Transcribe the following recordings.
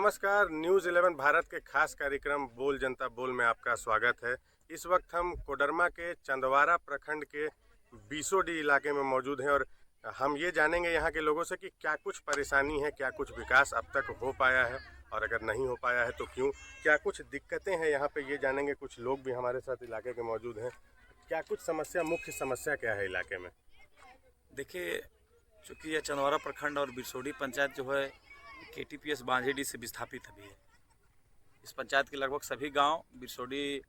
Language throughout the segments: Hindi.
नमस्कार। न्यूज़ 11 भारत के खास कार्यक्रम बोल जनता बोल में आपका स्वागत है। इस वक्त हम कोडरमा के चंदवारा प्रखंड के बीसोडी इलाके में मौजूद हैं और हम ये जानेंगे यहाँ के लोगों से कि क्या कुछ परेशानी है, क्या कुछ विकास अब तक हो पाया है और अगर नहीं हो पाया है तो क्यों, क्या कुछ दिक्कतें हैं यहाँ पे ये जानेंगे। कुछ लोग भी हमारे साथ इलाके के मौजूद हैं। क्या कुछ समस्या, मुख्य समस्या क्या है इलाके में? देखिए, चूँकि यह चंदवारा प्रखंड और बिरसोडी पंचायत जो है KTPS बांझेडी से विस्थापित अभी है। इस पंचायत के लगभग सभी गांव बिरसोडी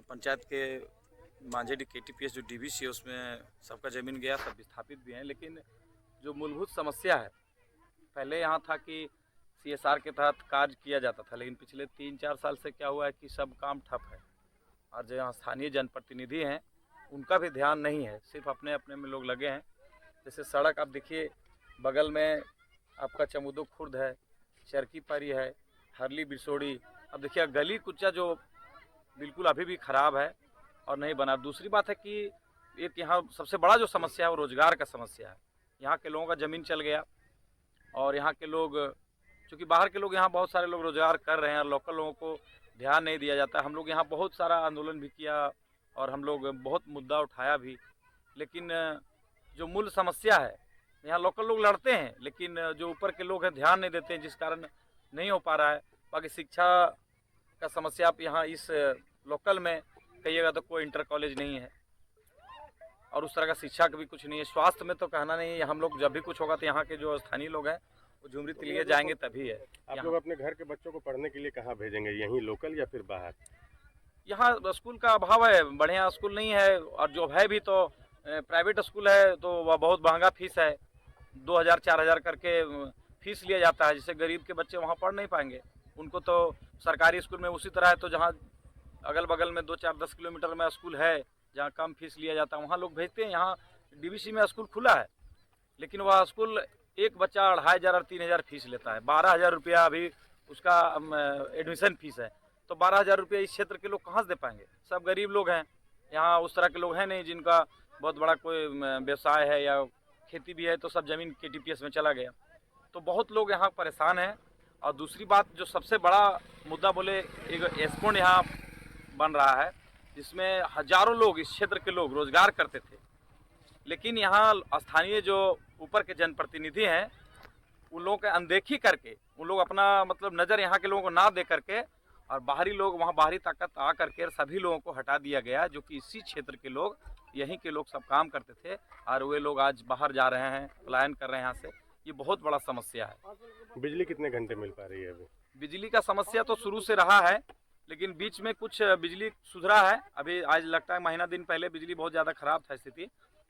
पंचायत के बांझेडी KTPS जो DBC है उसमें सबका ज़मीन गया, सब विस्थापित भी हैं। लेकिन जो मूलभूत समस्या है, पहले यहाँ था कि CSR के तहत कार्य किया जाता था, लेकिन पिछले 3-4 साल से क्या हुआ है कि सब काम ठप है और जो यहाँ स्थानीय जनप्रतिनिधि हैं उनका भी ध्यान नहीं है, सिर्फ अपने अपने में लोग लगे हैं। जैसे सड़क आप देखिए, बगल में आपका चमुदो खुर्द है, चरकी पारी है, हरली बिरसोडी। अब देखिए गली कुच्चा जो बिल्कुल अभी भी ख़राब है और नहीं बना। दूसरी बात है कि एक यहाँ सबसे बड़ा जो समस्या है वो रोज़गार का समस्या है। यहाँ के लोगों का ज़मीन चल गया और यहाँ के लोग, चूँकि बाहर के लोग यहाँ बहुत सारे लोग रोज़गार कर रहे हैं और लोकल लोगों को ध्यान नहीं दिया जाता। हम लोग यहाँ बहुत सारा आंदोलन भी किया और हम लोग बहुत मुद्दा उठाया भी, लेकिन जो मूल समस्या है यहाँ लोकल लोग लड़ते हैं, लेकिन जो ऊपर के लोग हैं ध्यान नहीं देते हैं, जिस कारण नहीं हो पा रहा है। बाकी शिक्षा का समस्या आप यहाँ इस लोकल में कहिएगा तो कोई इंटर कॉलेज नहीं है और उस तरह का शिक्षा का भी कुछ नहीं है। स्वास्थ्य में तो कहना नहीं है। हम लोग जब भी कुछ होगा तो यहाँ के जो स्थानीय लोग हैं वो झुमरी तिलिये जाएंगे तभी है। आप लोग अपने घर के बच्चों को पढ़ने के लिए कहाँ भेजेंगे, यहीं लोकल या फिर बाहर? यहाँ स्कूल का अभाव है, बढ़िया स्कूल नहीं है और जो है भी तो प्राइवेट स्कूल है तो वह बहुत महंगा फीस है, 2000-4000 करके फीस लिया जाता है, जिससे गरीब के बच्चे वहाँ पढ़ नहीं पाएंगे। उनको तो सरकारी स्कूल में उसी तरह है, तो जहाँ अगल बगल में 2-4-10 किलोमीटर में स्कूल है जहाँ कम फीस लिया जाता है वहाँ लोग भेजते हैं। यहाँ DBC में स्कूल खुला है, लेकिन वह स्कूल एक बच्चा 2500 और 3000 फीस लेता है। 12000 रुपया अभी उसका एडमिशन फीस है, तो 12000 रुपया इस क्षेत्र के लोग कहाँ से दे पाएंगे? सब गरीब लोग हैं। यहाँ उस तरह के लोग हैं नहीं जिनका बहुत बड़ा कोई व्यवसाय है या खेती भी है, तो सब ज़मीन KTPS में चला गया। तो बहुत लोग यहाँ परेशान हैं। और दूसरी बात जो सबसे बड़ा मुद्दा बोले, एक एस्पोन यहाँ बन रहा है जिसमें हजारों लोग, इस क्षेत्र के लोग रोजगार करते थे, लेकिन यहाँ स्थानीय जो ऊपर के जनप्रतिनिधि हैं उन लोगों के अनदेखी करके, उन लोग अपना मतलब नज़र यहाँ के लोगों को ना दे करके और बाहरी लोग, वहाँ बाहरी ताकत आ करके सभी लोगों को हटा दिया गया, जो कि इसी क्षेत्र के लोग, यहीं के लोग सब काम करते थे और वे लोग आज बाहर जा रहे हैं, पलायन कर रहे हैं यहाँ से। ये बहुत बड़ा समस्या है। बिजली कितने घंटे मिल पा रही है अभी? बिजली का समस्या तो शुरू से रहा है, लेकिन बीच में कुछ बिजली सुधरा है। अभी आज लगता है महीना दिन पहले बिजली बहुत ज़्यादा ख़राब था स्थिति,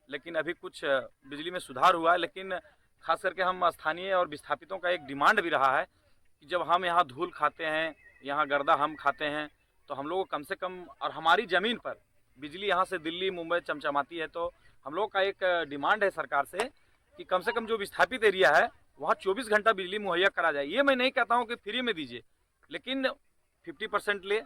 लेकिन अभी कुछ बिजली में सुधार हुआ है। लेकिन खास करके हम स्थानीय और विस्थापितों का एक डिमांड भी रहा है कि जब हम यहाँ धूल खाते हैं, यहाँ गर्दा हम खाते हैं, तो हम लोग को कम से कम, और हमारी ज़मीन पर बिजली यहाँ से दिल्ली मुंबई चमचमाती है, तो हम लोग का एक डिमांड है सरकार से कि कम से कम जो विस्थापित एरिया है वहाँ 24 घंटा बिजली मुहैया करा जाए। ये मैं नहीं कहता हूँ कि फ्री में दीजिए, लेकिन 50% ले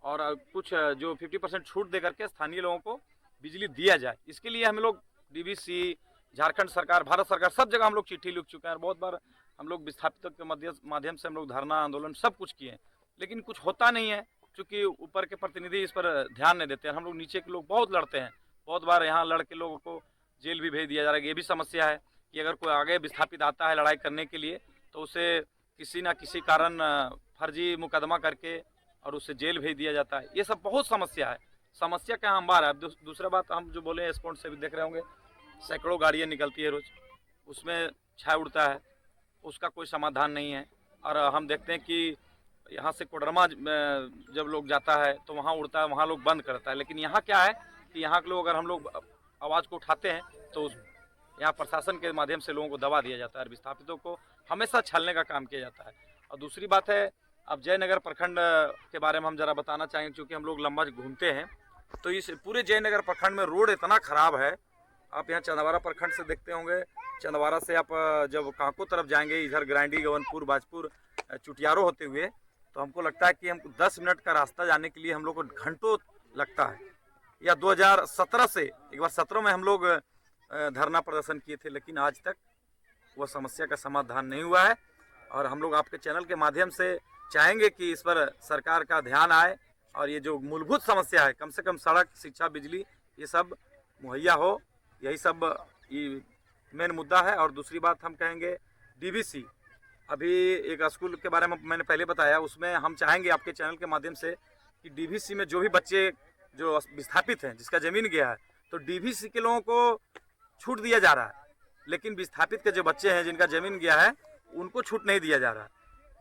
और कुछ जो 50% छूट दे करके स्थानीय लोगों को बिजली दिया जाए। इसके लिए हम लोग DBC, झारखंड सरकार, भारत सरकार, सब जगह हम लोग चिट्ठी लिख चुके हैं और बहुत बार हम लोग विस्थापितों के माध्यम से हम लोग धरना आंदोलन सब कुछ किए हैं, लेकिन कुछ होता नहीं है, क्योंकि ऊपर के प्रतिनिधि इस पर ध्यान नहीं देते हैं। हम लोग नीचे के लोग बहुत लड़ते हैं, बहुत बार यहाँ लड़के लोगों को जेल भी भेज दिया जा रहा है। ये भी समस्या है कि अगर कोई आगे विस्थापित आता है लड़ाई करने के लिए तो उसे किसी ना किसी कारण फर्जी मुकदमा करके और उसे जेल भेज दिया जाता है। ये सब बहुत समस्या है, समस्या का अंबार है। दूसरा बात हम जो बोले, एस्पोर्ट से भी देख रहे होंगे, सैकड़ों गाड़ियाँ निकलती है रोज़, उसमें छाया उड़ता है, उसका कोई समाधान नहीं है। और हम देखते हैं कि यहाँ से कोडरमा जब लोग जाता है तो वहाँ उड़ता है, वहाँ लोग बंद करता है, लेकिन यहाँ क्या है कि यहाँ के लोग, अगर हम लोग आवाज़ को उठाते हैं तो यहाँ प्रशासन के माध्यम से लोगों को दबा दिया जाता है और विस्थापितों को हमेशा छलने का काम किया जाता है। और दूसरी बात है, अब जयनगर प्रखंड के बारे में हम ज़रा बताना चाहेंगे, क्योंकि हम लोग लंबा घूमते हैं, तो इस पूरे जयनगर प्रखंड में रोड इतना ख़राब है। आप यहाँ चंदवारा प्रखंड से देखते होंगे, चंदवारा से आप जब कांको तरफ जाएंगे, इधर ग्रांडी, गवनपुर, बाजपुर, चुटियारो होते हुए, तो हमको लगता है कि हमको 10 मिनट का रास्ता जाने के लिए हम लोग को घंटों लगता है। या 2017 से, एक बार 17 में हम लोग धरना प्रदर्शन किए थे, लेकिन आज तक वह समस्या का समाधान नहीं हुआ है और हम लोग आपके चैनल के माध्यम से चाहेंगे कि इस पर सरकार का ध्यान आए और ये जो मूलभूत समस्या है, कम से कम सड़क, शिक्षा, बिजली, ये सब मुहैया हो। यही सब ये मेन मुद्दा है। और दूसरी बात हम कहेंगे डीवीसी, अभी एक स्कूल के बारे में मैंने पहले बताया, उसमें हम चाहेंगे आपके चैनल के माध्यम से कि डीवीसी में जो भी बच्चे जो विस्थापित हैं, जिसका ज़मीन गया है, तो डीवीसी के लोगों को छूट दिया जा रहा है, लेकिन विस्थापित के जो बच्चे हैं जिनका ज़मीन गया है उनको छूट नहीं दिया जा रहा है।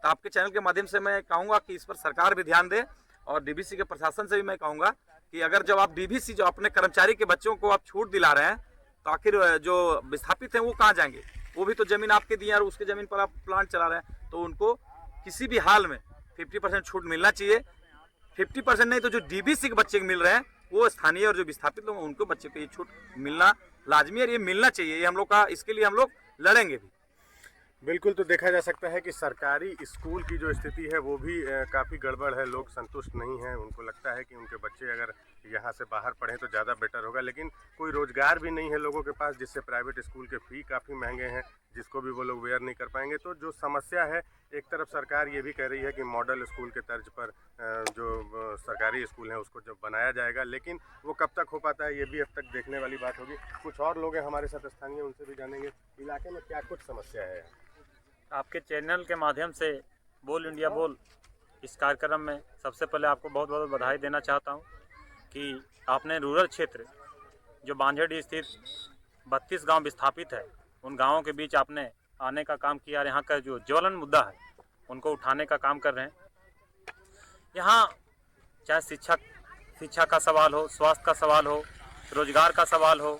तो आपके चैनल के माध्यम से मैं कहूँगा कि इस पर सरकार भी ध्यान दे, और डीवीसी के प्रशासन से भी मैं कहूँगा कि अगर जब आप डीवीसी जो अपने कर्मचारी के बच्चों को आप छूट दिला रहे हैं, तो आखिर जो विस्थापित हैं वो कहाँ जाएंगे? वो भी तो ज़मीन आपके दिए और उसके ज़मीन पर आप प्लांट चला रहे हैं, तो उनको किसी भी हाल में 50% छूट मिलना चाहिए। 50% नहीं तो जो डीवीसी के बच्चे मिल रहे हैं वो स्थानीय और जो विस्थापित लोग उनको बच्चे को ये छूट मिलना लाजमी है, ये मिलना चाहिए। ये हम लोग का, इसके लिए हम लोग लड़ेंगे भी। बिल्कुल, तो देखा जा सकता है कि सरकारी स्कूल की जो स्थिति है वो भी काफ़ी गड़बड़ है। लोग संतुष्ट नहीं हैं, उनको लगता है कि उनके बच्चे अगर यहाँ से बाहर पढ़ें तो ज़्यादा बेटर होगा, लेकिन कोई रोज़गार भी नहीं है लोगों के पास, जिससे प्राइवेट स्कूल के फ़ी काफ़ी महंगे हैं, जिसको भी वो लोग वेयर नहीं कर पाएंगे। तो जो समस्या है, एक तरफ सरकार ये भी कह रही है कि मॉडल स्कूल के तर्ज पर जो सरकारी स्कूल हैं उसको जब बनाया जाएगा, लेकिन वो कब तक हो पाता है ये भी अब तक देखने वाली बात होगी। कुछ और लोग हैं हमारे साथ स्थानीय, उनसे भी जानेंगे इलाके में क्या कुछ समस्या है। आपके चैनल के माध्यम से बोल इंडिया बोल इस कार्यक्रम में सबसे पहले आपको बहुत बहुत बधाई देना चाहता हूं कि आपने रूरल क्षेत्र जो बांझेडी स्थित 32 गांव विस्थापित है, उन गांवों के बीच आपने आने का काम किया और यहाँ का जो ज्वलन मुद्दा है उनको उठाने का काम कर रहे हैं। यहाँ चाहे शिक्षा का सवाल हो, स्वास्थ्य का सवाल हो, रोजगार का सवाल हो,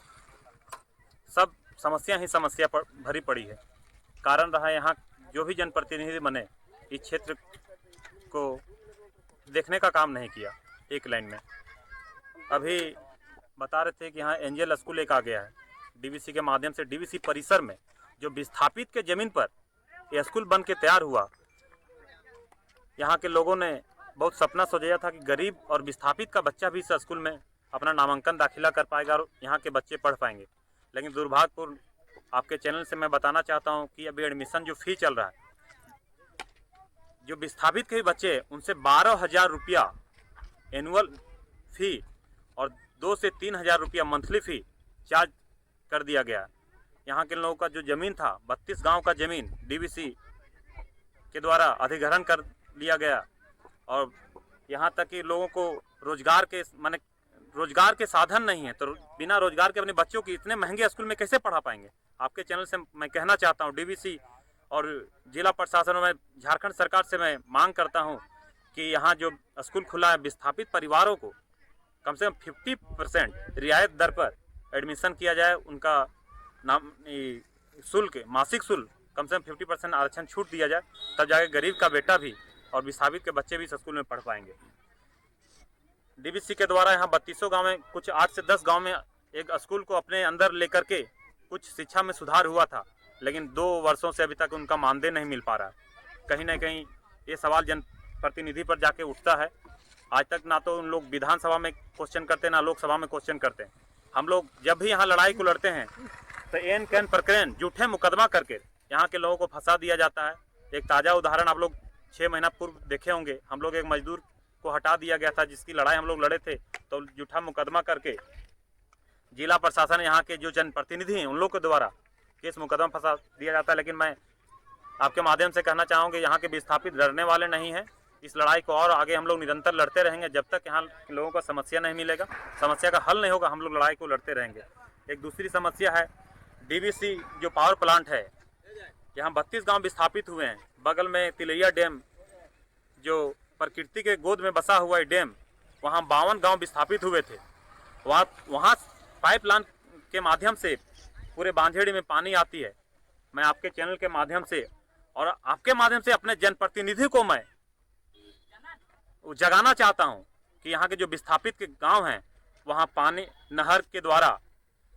सब समस्या ही समस्या भरी पड़ी है। कारण रहा यहाँ जो भी जनप्रतिनिधि बने इस क्षेत्र को देखने का काम नहीं किया एक लाइन में। अभी बता रहे थे कि यहाँ एंजल स्कूल एक आ गया है डीवीसी के माध्यम से। डीवीसी परिसर में जो विस्थापित के ज़मीन पर यह स्कूल बन के तैयार हुआ, यहाँ के लोगों ने बहुत सपना सोचा था कि गरीब और विस्थापित का बच्चा भी इस स्कूल में अपना नामांकन दाखिला कर पाएगा और यहाँ के बच्चे पढ़ पाएंगे। लेकिन दुर्भाग्यपूर्ण आपके चैनल से मैं बताना चाहता हूँ कि अभी एडमिशन जो फ़ी चल रहा है, जो विस्थापित के बच्चे उनसे 12,000 रुपया एनुअल फ़ी और 2 से 3,000 रुपया मंथली फ़ी चार्ज कर दिया गया। यहाँ के लोगों का जो ज़मीन था, 32 गांव का ज़मीन डीवीसी के द्वारा अधिग्रहण कर लिया गया, और यहाँ तक कि लोगों को रोजगार के साधन नहीं है, तो बिना रोजगार के अपने बच्चों की इतने महंगे स्कूल में कैसे पढ़ा पाएंगे। आपके चैनल से मैं कहना चाहता हूँ डीवीसी और जिला प्रशासन में, झारखंड सरकार से मैं मांग करता हूँ कि यहाँ जो स्कूल खुला है विस्थापित परिवारों को कम से कम 50% रियायत दर पर एडमिशन किया जाए। उनका नाम शुल्क, मासिक शुल्क कम से कम 50% आरक्षण छूट दिया जाए, तब जाके गरीब का बेटा भी और विस्थापित के बच्चे भी इस स्कूल में पढ़ पाएंगे। डीवीसी के द्वारा यहाँ 32 गाँव में कुछ 8 से 10 गाँव में एक स्कूल को अपने अंदर लेकर के कुछ शिक्षा में सुधार हुआ था, लेकिन 2 वर्षों से अभी तक उनका मानदेय नहीं मिल पा रहा है। कहीं ना कहीं ये सवाल जनप्रतिनिधि पर जाके उठता है। आज तक ना तो उन लोग विधानसभा में क्वेश्चन करते, ना लोकसभा में क्वेश्चन करते हैं। हम लोग जब भी यहाँ लड़ाई को लड़ते हैं तो एन कैन प्रकरण झूठे मुकदमा करके यहाँ के लोगों को फंसा दिया जाता है। एक ताज़ा उदाहरण आप लोग 6 महीना पूर्व देखे होंगे, हम लोग एक मजदूर को हटा दिया गया था, जिसकी लड़ाई हम लोग लड़े थे, तो झूठा मुकदमा करके जिला प्रशासन यहाँ के जो जनप्रतिनिधि हैं उन लोग के द्वारा केस मुकदमा फंसा दिया जाता है। लेकिन मैं आपके माध्यम से कहना चाहूँगी यहाँ के विस्थापित डरने वाले नहीं हैं। इस लड़ाई को और आगे हम लोग निरंतर लड़ते रहेंगे जब तक यहाँ लोगों का समस्या नहीं मिलेगा, समस्या का हल नहीं होगा, हम लोग लड़ाई को लड़ते रहेंगे। एक दूसरी समस्या है डीवीसी जो पावर प्लांट है, यहाँ 32 गांव विस्थापित हुए हैं। बगल में तिलैया डैम जो प्रकृति के गोद में बसा हुआ है डैम, वहाँ 52 गांव विस्थापित हुए थे। वहाँ पाइपलाइन के माध्यम से पूरे बांझेड़ी में पानी आती है। मैं आपके चैनल के माध्यम से और आपके माध्यम से अपने जनप्रतिनिधि को मैं जगाना चाहता हूं कि यहाँ के जो विस्थापित के गांव हैं वहाँ पानी नहर के द्वारा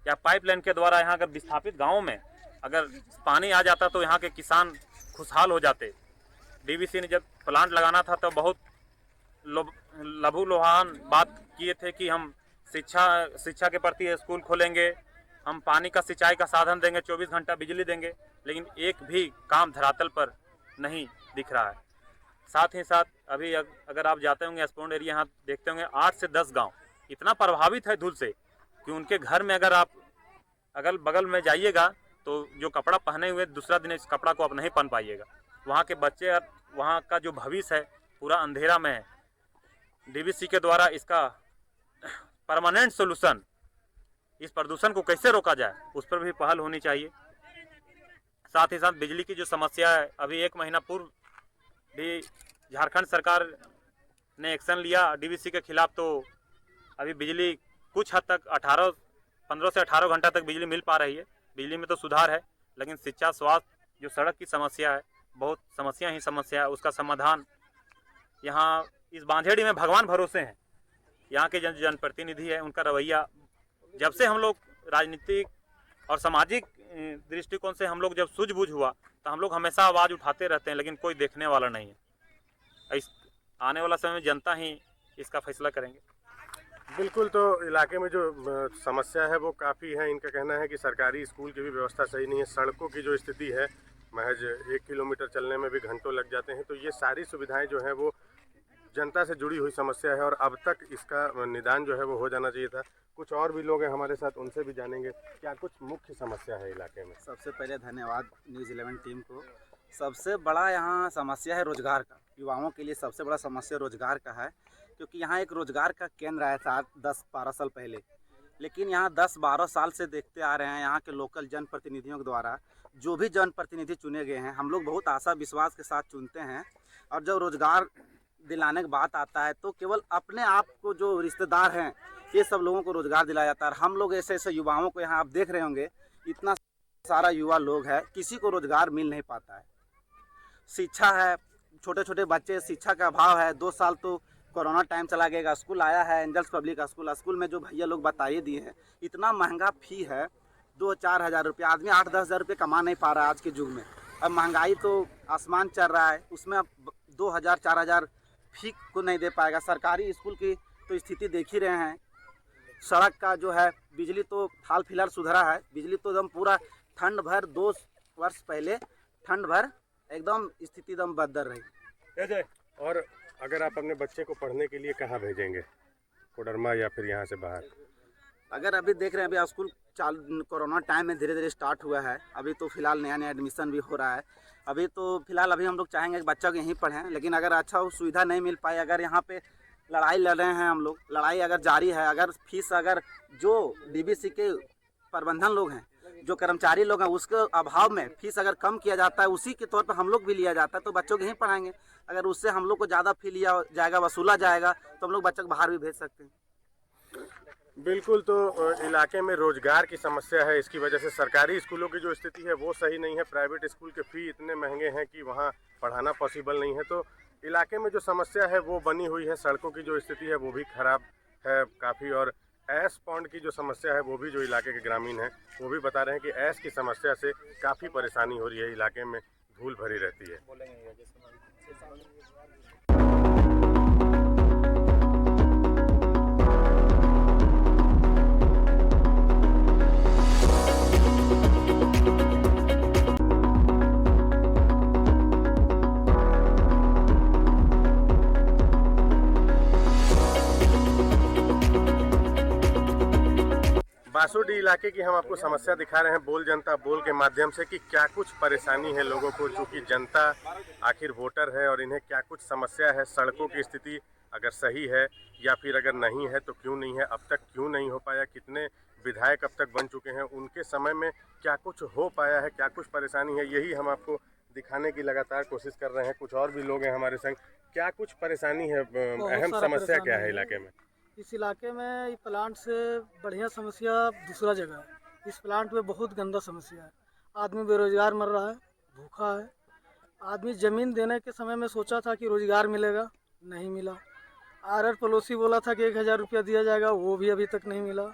या पाइपलाइन के द्वारा यहाँ अगर विस्थापित गांवों में अगर पानी आ जाता तो यहाँ के किसान खुशहाल हो जाते। डीवीसी ने जब प्लांट लगाना था तो बहुत लघु लोहान बात किए थे कि हम शिक्षा के प्रति स्कूल खोलेंगे, हम पानी का सिंचाई का साधन देंगे, 24 घंटा बिजली देंगे, लेकिन एक भी काम धरातल पर नहीं दिख रहा है। साथ ही साथ अभी अगर आप जाते होंगे एस्पोर्ट एरिया, यहाँ देखते होंगे 8 से 10 गांव इतना प्रभावित है धूल से कि उनके घर में अगर आप अगल बगल में जाइएगा तो जो कपड़ा पहने हुए दूसरा दिन इस कपड़ा को आप नहीं पहन पाइएगा। वहाँ के बच्चे और वहाँ का जो भविष्य है पूरा अंधेरा में है। डीवीसी के द्वारा इसका परमानेंट सोल्यूशन, इस प्रदूषण को कैसे रोका जाए उस पर भी पहल होनी चाहिए। साथ ही साथ बिजली की जो समस्या है, अभी 1 महीना पूर्व भी झारखंड सरकार ने एक्शन लिया डीवीसी के खिलाफ, तो अभी बिजली कुछ हद तक 15 से 18 घंटा तक बिजली मिल पा रही है। बिजली में तो सुधार है, लेकिन शिक्षा, स्वास्थ्य, जो सड़क की समस्या है, बहुत समस्या ही समस्या है। उसका समाधान यहाँ इस बांझेड़ी में भगवान भरोसे हैं। यहाँ के जनप्रतिनिधि है, उनका रवैया, जब से हम लोग राजनीतिक और सामाजिक दृष्टिकोण से हम लोग जब सूझबूझ हुआ तो हम लोग हमेशा आवाज़ उठाते रहते हैं, लेकिन कोई देखने वाला नहीं है। इस आने वाला समय में जनता ही इसका फैसला करेंगे। बिल्कुल, तो इलाके में जो समस्या है वो काफ़ी है। इनका कहना है कि सरकारी स्कूल की भी व्यवस्था सही नहीं है, सड़कों की जो स्थिति है महज 1 किलोमीटर चलने में भी घंटों लग जाते हैं। तो ये सारी सुविधाएं जो हैं वो जनता से जुड़ी हुई समस्या है और अब तक इसका निदान जो है वो हो जाना चाहिए था। कुछ और भी लोग हैं हमारे साथ, उनसे भी जानेंगे क्या कुछ मुख्य समस्या है इलाके में। सबसे पहले धन्यवाद न्यूज़ 11 टीम को। सबसे बड़ा यहाँ समस्या है रोजगार का। युवाओं के लिए सबसे बड़ा समस्या रोजगार का है, क्योंकि यहाँ एक रोजगार का केंद्र आया था 10-12 साल पहले, लेकिन यहाँ 10-12 साल से देखते आ रहे हैं यहाँ के लोकल जनप्रतिनिधियों के द्वारा, जो भी जनप्रतिनिधि चुने गए हैं, हम लोग बहुत आशा विश्वास के साथ चुनते हैं, और जब रोजगार दिलाने की बात आता है तो केवल अपने आप को जो रिश्तेदार हैं ये सब लोगों को रोजगार दिलाया जाता है। और हम लोग ऐसे ऐसे युवाओं को, यहाँ आप देख रहे होंगे इतना सारा युवा लोग है, किसी को रोजगार मिल नहीं पाता है। शिक्षा है, छोटे छोटे बच्चे, शिक्षा का अभाव है। 2 साल तो कोरोना टाइम चला गया, स्कूल आया है एंजल्स पब्लिक स्कूल में जो भैया लोग बताइए दिए हैं, इतना महंगा फी है, 2-4 हज़ार रुपये। आदमी 8-10 हज़ार रुपये कमा नहीं पा रहा है आज के युग में। अब महंगाई तो आसमान चल रहा है, उसमें अब 2,000-4 हज़ार फी को नहीं दे पाएगा। सरकारी स्कूल की तो स्थिति देख ही रहे हैं। सड़क का जो है, बिजली तो हाल फिलहाल सुधरा है, बिजली तो एकदम पूरा ठंड भर 2 वर्ष पहले ठंड भर एकदम स्थिति एकदम बदतर रही। और अगर आप अपने बच्चे को पढ़ने के लिए कहाँ भेजेंगे, कोडरमा या फिर यहाँ से बाहर? अगर अभी देख रहे हैं, अभी स्कूल कोरोना टाइम में धीरे धीरे स्टार्ट हुआ है, अभी तो फिलहाल नया एडमिशन भी हो रहा है। अभी तो फिलहाल अभी हम लोग चाहेंगे कि बच्चा को यहीं पढ़ें, लेकिन अगर अच्छा सुविधा नहीं मिल पाए, अगर यहाँ पे लड़ाई लड़ रहे हैं हम लोग, लड़ाई अगर जारी है, अगर फीस, अगर जो डीवीसी के प्रबंधन लोग हैं, जो कर्मचारी लोग हैं, उसके अभाव में फीस अगर कम किया जाता है, उसी के तौर पर हम लोग भी लिया जाता है, तो बच्चों को यहीं पढ़ाएंगे। अगर उससे हम लोग को ज़्यादा फी लिया जाएगा, वसूला जाएगा, तो हम लोग बच्चों को बाहर भी भेज सकते हैं। बिल्कुल, तो इलाके में रोजगार की समस्या है, इसकी वजह से सरकारी स्कूलों की जो स्थिति है वो सही नहीं है। प्राइवेट स्कूल के फ़ी इतने महंगे हैं कि वहाँ पढ़ाना पॉसिबल नहीं है। तो इलाके में जो समस्या है वो बनी हुई है। सड़कों की जो स्थिति है वो भी ख़राब है काफ़ी, और ऐश पॉन्ड की जो समस्या है वो भी, जो इलाके के ग्रामीण हैं वो भी बता रहे हैं कि ऐश की समस्या से काफ़ी परेशानी हो रही है, इलाके में धूल भरी रहती है। बासोडी इलाके की हम आपको समस्या दिखा रहे हैं बोल जनता बोल के माध्यम से कि क्या कुछ परेशानी है लोगों को, चूँकि जनता आखिर वोटर है और इन्हें क्या कुछ समस्या है। सड़कों की स्थिति अगर सही है या फिर अगर नहीं है तो क्यों नहीं है, अब तक क्यों नहीं हो पाया, कितने विधायक अब तक बन चुके हैं, उनके समय में क्या कुछ हो पाया है, क्या कुछ परेशानी है, यही हम आपको दिखाने की लगातार कोशिश कर रहे हैं। कुछ और भी लोग हैं हमारे संग, क्या कुछ परेशानी है, अहम समस्या क्या है इलाके में? इस इलाके में इस प्लांट से बढ़िया समस्या दूसरा जगह है। इस प्लांट में बहुत गंदा समस्या है। आदमी बेरोजगार मर रहा है, भूखा है। आदमी ज़मीन देने के समय में सोचा था कि रोजगार मिलेगा, नहीं मिला। आर पड़ोसी बोला था कि 1,000 रुपया दिया जाएगा, वो भी अभी तक नहीं मिला।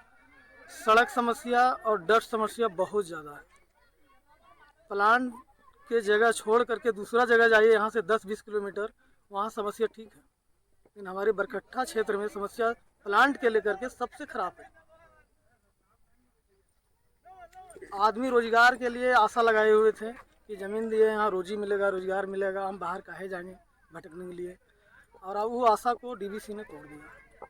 सड़क समस्या और डस्ट समस्या बहुत ज़्यादा है। प्लांट के जगह छोड़ करके दूसरा जगह जाइए, यहाँ से 10-20 किलोमीटर, वहाँ समस्या ठीक है, लेकिन हमारे बरकट्ठा क्षेत्र में समस्या प्लांट के लेकर के सबसे खराब है। आदमी रोजगार के लिए आशा लगाए हुए थे कि ज़मीन लिए यहाँ रोजी मिलेगा, रोजगार मिलेगा, हम बाहर काहे जाएंगे भटकने के लिए। और अब वो आशा को डीवीसी ने तोड़ दिया।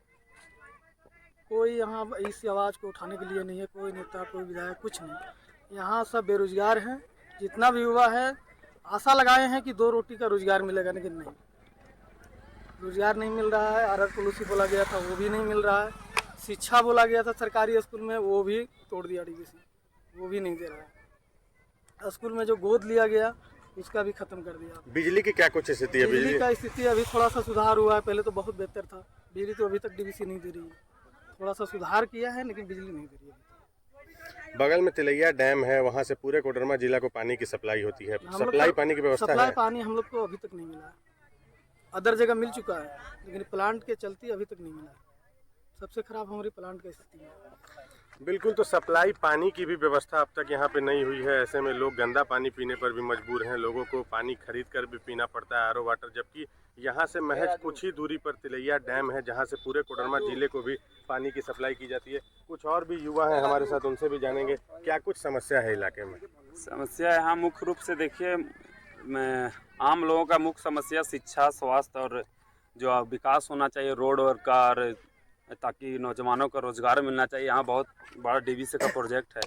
कोई यहाँ इस आवाज़ को उठाने के लिए नहीं है, कोई नेता, कोई विधायक, कुछ नहीं। यहाँ सब बेरोजगार हैं। जितना भी युवा है आशा लगाए हैं कि 2 रोटी का रोजगार मिलेगा, लेकिन नहीं, रोजगार नहीं मिल रहा है। आरआर पॉलिसी बोला गया था, वो भी नहीं मिल रहा है। शिक्षा बोला गया था सरकारी स्कूल में, वो भी तोड़ दिया डीवीसी, वो भी नहीं दे रहा है। स्कूल में जो गोद लिया गया उसका भी ख़त्म कर दिया। बिजली की क्या कुछ स्थिति है? बिजली का स्थिति अभी थोड़ा सा सुधार हुआ है, पहले तो बहुत बेहतर था। बिजली तो अभी तक डीवीसी नहीं दे रही है। थोड़ा सा सुधार किया है लेकिन बिजली नहीं दे रही है। बगल में तिलैया डैम है, वहाँ से पूरे कोडरमा जिला को पानी की सप्लाई होती है। सप्लाई पानी की व्यवस्था सप्लाई है? पानी हम लोग को अभी तक नहीं मिला है। अदर जगह मिल चुका है लेकिन प्लांट के चलते अभी तक नहीं मिला है। सबसे खराब हमारी प्लांट की स्थिति है। बिल्कुल, तो सप्लाई पानी की भी व्यवस्था अब तक यहाँ पे नहीं हुई है। ऐसे में लोग गंदा पानी पीने पर भी मजबूर हैं। लोगों को पानी खरीद कर भी पीना पड़ता है, आरओ वाटर। जबकि यहाँ से महज कुछ ही दूरी पर तिलैया डैम है, जहाँ से पूरे कोडरमा जिले को भी पानी की सप्लाई की जाती है। कुछ और भी युवा हैं हमारे साथ, उनसे भी जानेंगे क्या कुछ समस्या है इलाके में। समस्या यहाँ मुख्य रूप से देखिए, आम लोगों का मुख्य समस्या शिक्षा, स्वास्थ्य और जो विकास होना चाहिए रोड और का, ताकि नौजवानों को रोज़गार मिलना चाहिए। यहाँ बहुत बड़ा डीवीसी का प्रोजेक्ट है,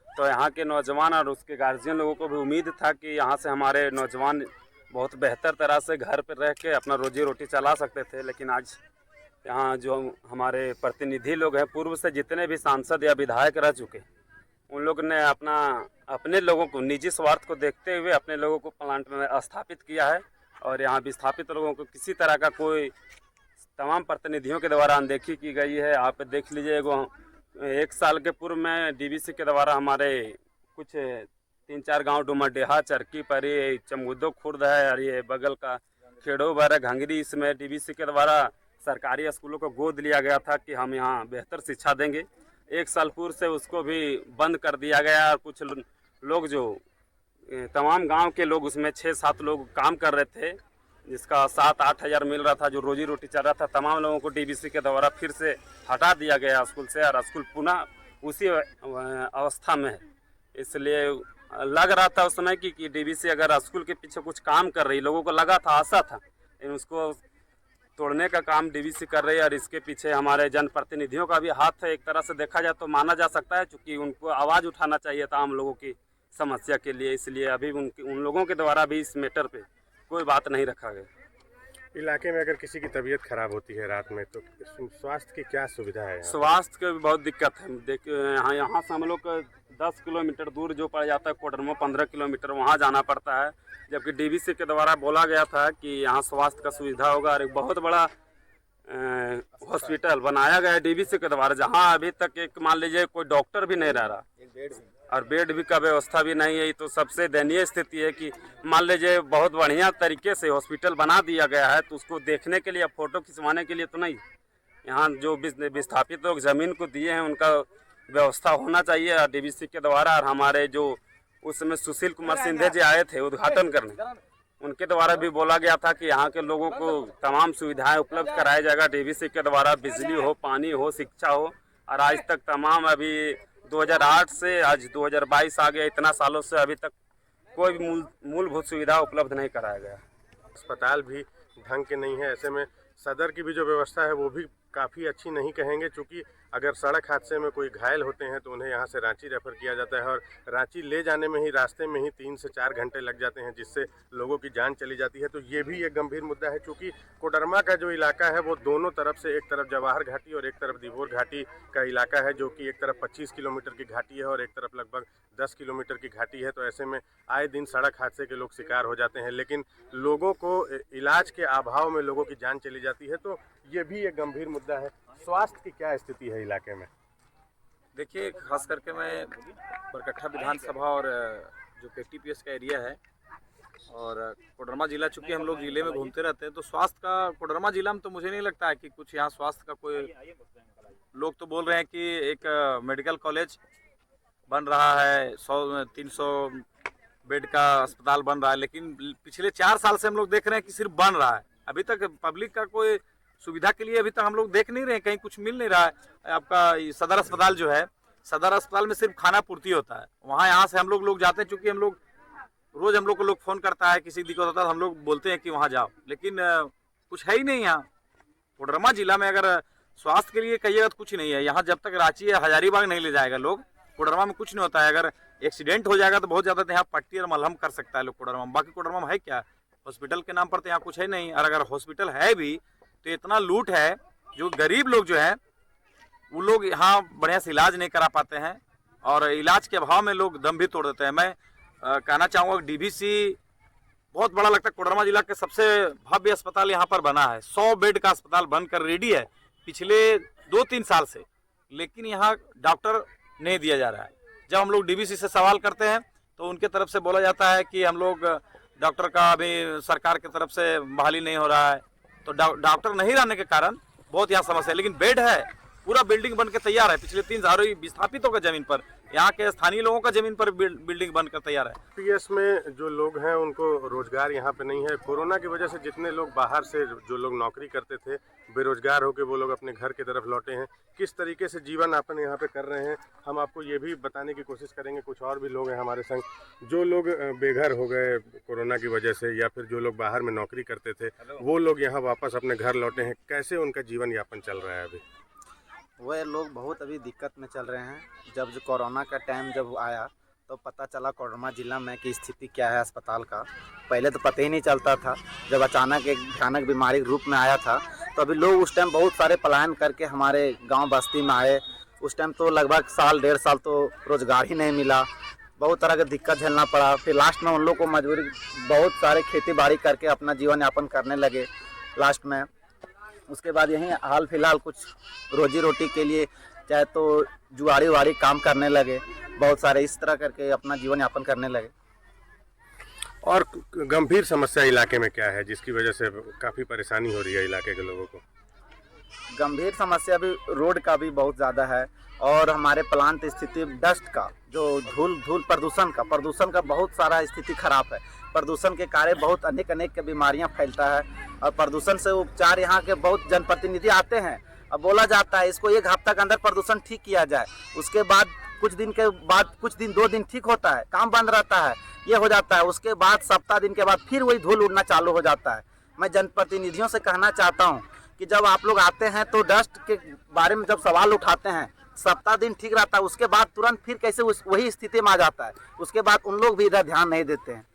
तो यहाँ के नौजवान और उसके गार्जियन लोगों को भी उम्मीद था कि यहाँ से हमारे नौजवान बहुत बेहतर तरह से घर पर रह के अपना रोजी रोटी चला सकते थे। लेकिन आज यहाँ जो हमारे प्रतिनिधि लोग हैं, पूर्व से जितने भी सांसद या विधायक रह चुके, उन लोग ने अपने लोगों को, निजी स्वार्थ को देखते हुए अपने लोगों को प्लांट में स्थापित किया है। और यहाँ विस्थापित लोगों को किसी तरह का कोई, तमाम प्रतिनिधियों के द्वारा अनदेखी की गई है। आप देख लीजिए, 1 साल के पूर्व में डीवीसी के द्वारा हमारे कुछ 3-4 गांव, डुमरडेहा, चरकी परी, चमगुद्दो खुर्द है और ये बगल का खेड़ो बारा, घंगरी, इसमें डीवीसी के द्वारा सरकारी स्कूलों को गोद लिया गया था कि हम यहाँ बेहतर शिक्षा देंगे। 1 साल पूर्व से उसको भी बंद कर दिया गया। और कुछ लोग जो तमाम गांव के लोग, उसमें 6-7 लोग काम कर रहे थे, जिसका 7-8 हज़ार मिल रहा था, जो रोजी रोटी चल रहा था, तमाम लोगों को डीवीसी के द्वारा फिर से हटा दिया गया स्कूल से। और स्कूल पुनः उसी अवस्था में है। इसलिए लग रहा था उस समय कि डीवीसी अगर स्कूल के पीछे कुछ काम कर रही, लोगों को लगा था, आशा था, लेकिन उसको तोड़ने का काम डीवीसी कर रही है। और इसके पीछे हमारे जनप्रतिनिधियों का भी हाथ है। एक तरह से देखा जाए तो माना जा सकता है, क्योंकि उनको आवाज़ उठाना चाहिए था आम लोगों की समस्या के लिए। इसलिए अभी उन लोगों के द्वारा भी इस मैटर पे कोई बात नहीं रखा गया। इलाके में अगर किसी की तबीयत खराब होती है रात में, तो स्वास्थ्य की क्या सुविधा है? स्वास्थ्य की भी बहुत दिक्कत है। देखिए, यहाँ से हम लोग को 10 किलोमीटर दूर जो पड़ जाता है कोडरमा, 15 किलोमीटर वहाँ जाना पड़ता है। जबकि डीवीसी के द्वारा बोला गया था कि यहाँ स्वास्थ्य का सुविधा होगा। और एक बहुत बड़ा हॉस्पिटल बनाया गया है डीवीसी के द्वारा, जहाँ अभी तक एक मान लीजिए कोई डॉक्टर भी नहीं रह रहा और बेड भी का व्यवस्था भी नहीं है। तो सबसे दयनीय स्थिति है कि मान लीजिए बहुत बढ़िया तरीके से हॉस्पिटल बना दिया गया है, तो उसको देखने के लिए, फ़ोटो खिंचवाने के लिए तो नहीं। यहाँ जो विस्थापित लोग ज़मीन को दिए हैं, उनका व्यवस्था होना चाहिए डीवीसी के द्वारा। और हमारे जो उसमें सुशील कुमार सिंधे जी आए थे उद्घाटन करने, उनके द्वारा भी बोला गया था कि यहाँ के लोगों को तमाम सुविधाएं उपलब्ध कराया जाएगा डीवीसी के द्वारा, बिजली हो, पानी हो, शिक्षा हो। और आज तक तमाम, अभी 2008 से आज 2022 आ गया, इतना सालों से अभी तक कोई भी मूलभूत सुविधा उपलब्ध नहीं कराया गया। अस्पताल भी ढंग के नहीं है। ऐसे में सदर की भी जो व्यवस्था है वो भी काफ़ी अच्छी नहीं कहेंगे, क्योंकि अगर सड़क हादसे में कोई घायल होते हैं तो उन्हें यहाँ से रांची रेफ़र किया जाता है। और रांची ले जाने में ही, रास्ते में ही 3 से 4 घंटे लग जाते हैं, जिससे लोगों की जान चली जाती है। तो ये भी एक गंभीर मुद्दा है, क्योंकि कोडरमा का जो इलाका है वो दोनों तरफ से, एक तरफ जवाहर घाटी और एक तरफ दिभोर घाटी का इलाका है, जो कि एक तरफ 25 किलोमीटर की घाटी है और एक तरफ लगभग 10 किलोमीटर की घाटी है। तो ऐसे में आए दिन सड़क हादसे के लोग शिकार हो जाते हैं, लेकिन लोगों को इलाज के अभाव में लोगों की जान चली जाती है। तो ये भी एक गंभीर मुद्दा है। स्वास्थ्य की क्या स्थिति है इलाके में? देखिए, खास करके मैं बरकट्ठा विधानसभा और जो KTPS का एरिया है और कोडरमा जिला, चूँकि हम लोग जिले में घूमते रहते हैं, तो स्वास्थ्य का कोडरमा जिला में तो मुझे नहीं लगता है कि कुछ यहाँ स्वास्थ्य का कोई, लोग तो बोल रहे हैं कि एक मेडिकल कॉलेज बन रहा है, 100-300 बेड का अस्पताल बन रहा है, लेकिन पिछले 4 साल से हम लोग देख रहे हैं कि सिर्फ बन रहा है। अभी तक पब्लिक का कोई सुविधा के लिए अभी तक हम लोग देख नहीं रहे हैं, कहीं कुछ मिल नहीं रहा है। आपका सदर अस्पताल जो है, सदर अस्पताल में सिर्फ खाना पूर्ति होता है। वहाँ यहाँ से हम लोग जाते हैं, चूँकि हम लोग रोज़ हम लोग को लोग फ़ोन करता है, किसी दिक्कत होता है तो हम लोग बोलते हैं कि वहाँ जाओ, लेकिन कुछ है ही नहीं यहाँ। कोडरमा जिला में अगर स्वास्थ्य के लिए कहिएगा तो कुछ नहीं है यहाँ। जब तक रांची या हजारीबाग नहीं ले जाएगा लोग, कोडरमा में कुछ नहीं होता है। अगर एक्सीडेंट हो जाएगा तो बहुत ज़्यादा तो यहाँ पट्टी और मलहम कर सकता है लोग कोडरमा में। बाकी कोडरमा में है क्या? हॉस्पिटल के नाम पर तो यहाँ कुछ है नहीं। और अगर हॉस्पिटल है भी तो इतना लूट है, जो गरीब लोग जो है वो लोग यहाँ बढ़िया से इलाज नहीं करा पाते हैं और इलाज के अभाव में लोग दम भी तोड़ देते हैं। मैं कहना चाहूँगा डीबीसी बहुत बड़ा लगता है। कोडरमा जिला के सबसे भव्य अस्पताल यहाँ पर बना है। 100 बेड का अस्पताल बनकर रेडी है पिछले 2-3 साल से, लेकिन यहाँ डॉक्टर नहीं दिया जा रहा है। जब हम लोग डीबीसी से सवाल करते हैं तो उनके तरफ से बोला जाता है कि हम लोग डॉक्टर का अभी सरकार की तरफ से बहाली नहीं हो रहा है। तो डॉक्टर नहीं रहने के कारण बहुत यहाँ समस्या है। लेकिन बेड है, पूरा बिल्डिंग बन के तैयार है। पिछले 3 सालों विस्थापितों का जमीन पर, यहाँ के स्थानीय लोगों का जमीन पर बिल्डिंग बनकर तैयार है। पीएस में जो लोग हैं उनको रोजगार यहाँ पे नहीं है। कोरोना की वजह से जितने लोग बाहर से जो लोग नौकरी करते थे, बेरोजगार होकर वो लोग अपने घर की तरफ लौटे हैं। किस तरीके से जीवन यापन यहाँ पे कर रहे हैं, हम आपको ये भी बताने की कोशिश करेंगे। कुछ और भी लोग हैं हमारे संग, जो लोग बेघर हो गए कोरोना की वजह से, या फिर जो लोग बाहर में नौकरी करते थे, वो लोग यहाँ वापस अपने घर लौटे हैं। कैसे उनका जीवन यापन चल रहा है अभी? वह लोग बहुत अभी दिक्कत में चल रहे हैं। जब जो कोरोना का टाइम जब आया तो पता चला कोडरमा ज़िला में कि स्थिति क्या है अस्पताल का। पहले तो पता ही नहीं चलता था। जब अचानक एक भयानक बीमारी के रूप में आया था तो अभी लोग उस टाइम बहुत सारे पलायन करके हमारे गांव बस्ती में आए। उस टाइम तो लगभग 1-1.5 साल तो रोज़गार ही नहीं मिला, बहुत तरह का दिक्कत झेलना पड़ा। फिर लास्ट में उन लोग को मजबूरी बहुत सारे खेती बाड़ी करके अपना जीवन यापन करने लगे लास्ट में। उसके बाद यहीं हाल फिलहाल कुछ रोजी रोटी के लिए चाहे तो जुआरी वाड़ी काम करने लगे, बहुत सारे इस तरह करके अपना जीवन यापन करने लगे। और गंभीर समस्या इलाके में क्या है जिसकी वजह से काफ़ी परेशानी हो रही है इलाके के लोगों को? गंभीर समस्या भी रोड का भी बहुत ज़्यादा है और हमारे प्लांट स्थिति डस्ट का, जो धूल प्रदूषण का बहुत सारा स्थिति खराब है। प्रदूषण के कारण बहुत अनेक के बीमारियां फैलता है और प्रदूषण से उपचार यहाँ के बहुत जनप्रतिनिधि आते हैं। अब बोला जाता है इसको 1 हफ्ता के अंदर प्रदूषण ठीक किया जाए, उसके बाद कुछ दिन 2 दिन ठीक होता है, काम बंद रहता है, ये हो जाता है। उसके बाद सप्ताह दिन के बाद फिर वही धूल उड़ना चालू हो जाता है। मैं जनप्रतिनिधियों से कहना चाहता हूँ कि जब आप लोग आते हैं तो डस्ट के बारे में जब सवाल उठाते हैं, सप्ताह दिन ठीक रहता है, उसके बाद तुरंत फिर कैसे वही स्थिति में आ जाता है। उसके बाद उन लोग भी इधर ध्यान नहीं देते हैं।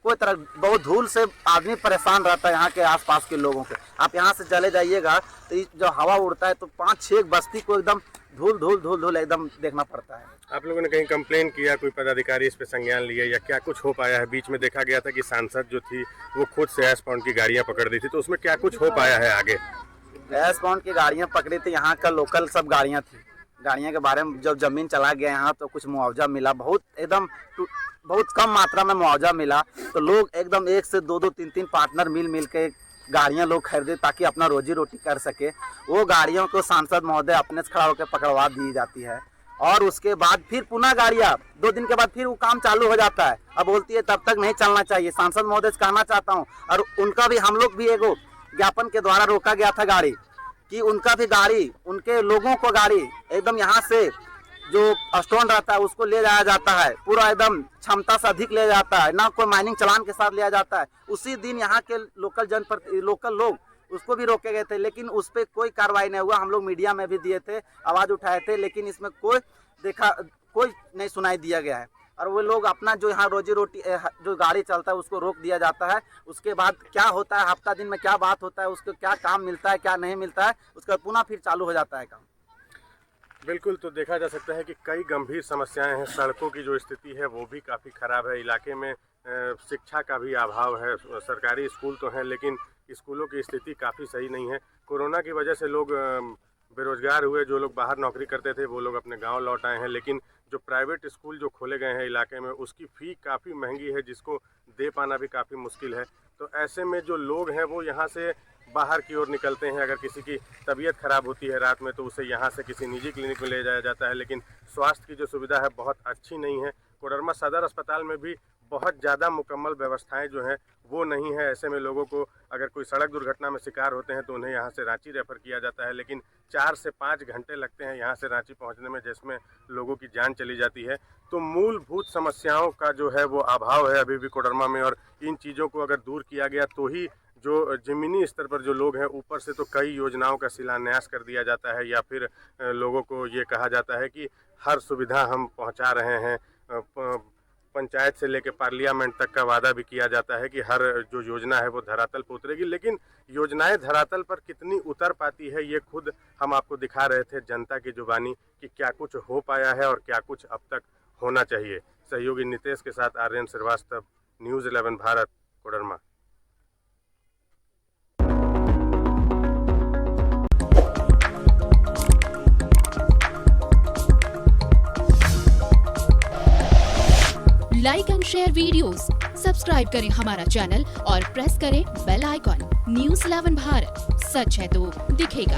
कोई तरह बहुत धूल से आदमी परेशान रहता है यहाँ के आसपास के लोगों के। आप यहाँ से चले जाइएगा तो जो हवा उड़ता है तो 5-6 बस्ती को एकदम धूल एकदम देखना पड़ता है। आप लोगों ने कहीं कंप्लेन किया, कोई पदाधिकारी इस पे संज्ञान लिया या क्या कुछ हो पाया है? बीच में देखा गया था कि सांसद जो थी वो खुद से ऐश पाउंड की गाड़ियाँ पकड़ दी थी, तो उसमें क्या कुछ हो पाया है आगे? ऐश पाउंड की गाड़ियाँ पकड़ी थी, यहाँ का लोकल सब गाड़ियाँ थी। गाड़ियाँ के बारे में जब जमीन चला गया यहाँ तो कुछ मुआवजा मिला, बहुत कम मात्रा में मुआवजा मिला। तो लोग एकदम 1 से 2-2, 3-3 पार्टनर मिल के गाड़ियाँ लोग खरीदे ताकि अपना रोजी रोटी कर सके। वो गाड़ियों को सांसद महोदय अपने से खड़ा होकर पकड़वा दी जाती है और उसके बाद फिर पुनः गाड़ियाँ 2 दिन के बाद फिर वो काम चालू हो जाता है। अब बोलती है तब तक नहीं चलना चाहिए। सांसद महोदय से कहना चाहता हूँ, और उनका भी हम लोग भी एगो ज्ञापन के द्वारा रोका गया था गाड़ी, कि उनका भी गाड़ी, उनके लोगों को गाड़ी एकदम यहाँ से जो स्टोन रहता है उसको ले जाया जाता है, पूरा एकदम क्षमता से अधिक ले जाता है, ना कोई माइनिंग चलान के साथ लिया जाता है। उसी दिन यहाँ के लोकल लोग उसको भी रोके गए थे, लेकिन उस पर कोई कार्रवाई नहीं हुआ। हम लोग मीडिया में भी दिए थे, आवाज़ उठाए थे, लेकिन इसमें कोई नहीं सुनाई दिया गया है। और वो लोग अपना जो यहाँ रोजी रोटी जो गाड़ी चलता है उसको रोक दिया जाता है। उसके बाद क्या होता है, हफ्ता दिन में क्या बात होता है, उसको क्या काम मिलता है क्या नहीं मिलता है, उसका पुनः फिर चालू हो जाता है काम। बिल्कुल, तो देखा जा सकता है कि कई गंभीर समस्याएं हैं। सड़कों की जो स्थिति है वो भी काफ़ी ख़राब है। इलाके में शिक्षा का भी अभाव है। सरकारी स्कूल तो हैं लेकिन स्कूलों की स्थिति काफ़ी सही नहीं है। कोरोना की वजह से लोग बेरोजगार हुए, जो लोग बाहर नौकरी करते थे वो लोग अपने गांव लौट आए हैं, लेकिन जो प्राइवेट स्कूल जो खोले गए हैं इलाके में उसकी फ़ी काफ़ी महंगी है, जिसको दे पाना भी काफ़ी मुश्किल है। तो ऐसे में जो लोग हैं वो यहाँ से बाहर की ओर निकलते हैं। अगर किसी की तबीयत ख़राब होती है रात में तो उसे यहाँ से किसी निजी क्लिनिक में ले जाया जाता है, लेकिन स्वास्थ्य की जो सुविधा है बहुत अच्छी नहीं है। कोडरमा सदर अस्पताल में भी बहुत ज़्यादा मुकम्मल व्यवस्थाएं जो हैं वो नहीं है। ऐसे में लोगों को अगर कोई सड़क दुर्घटना में शिकार होते हैं तो उन्हें यहाँ से रांची रेफ़र किया जाता है, लेकिन 4 से 5 घंटे लगते हैं यहाँ से रांची पहुँचने में, जिसमें लोगों की जान चली जाती है। तो मूलभूत समस्याओं का जो है वो अभाव है अभी भी कोडरमा में, और इन चीज़ों को अगर दूर किया गया तो ही जो ज़मीनी स्तर पर जो लोग हैं, ऊपर से तो कई योजनाओं का शिलान्यास कर दिया जाता है या फिर लोगों को ये कहा जाता है कि हर सुविधा हम पहुंचा रहे हैं, पंचायत से लेकर पार्लियामेंट तक का वादा भी किया जाता है कि हर जो योजना है वो धरातल पर उतरेगी, लेकिन योजनाएं धरातल पर कितनी उतर पाती है ये खुद हम आपको दिखा रहे थे जनता की जुबानी कि क्या कुछ हो पाया है और क्या कुछ अब तक होना चाहिए। सहयोगी नितेश के साथ Aryan Srivastava, news 11 Bharat, Koderma. Like and share videos, subscribe करें हमारा चैनल और प्रेस करें बेल आइकॉन। न्यूज़ 11 भारत, सच है तो दिखेगा।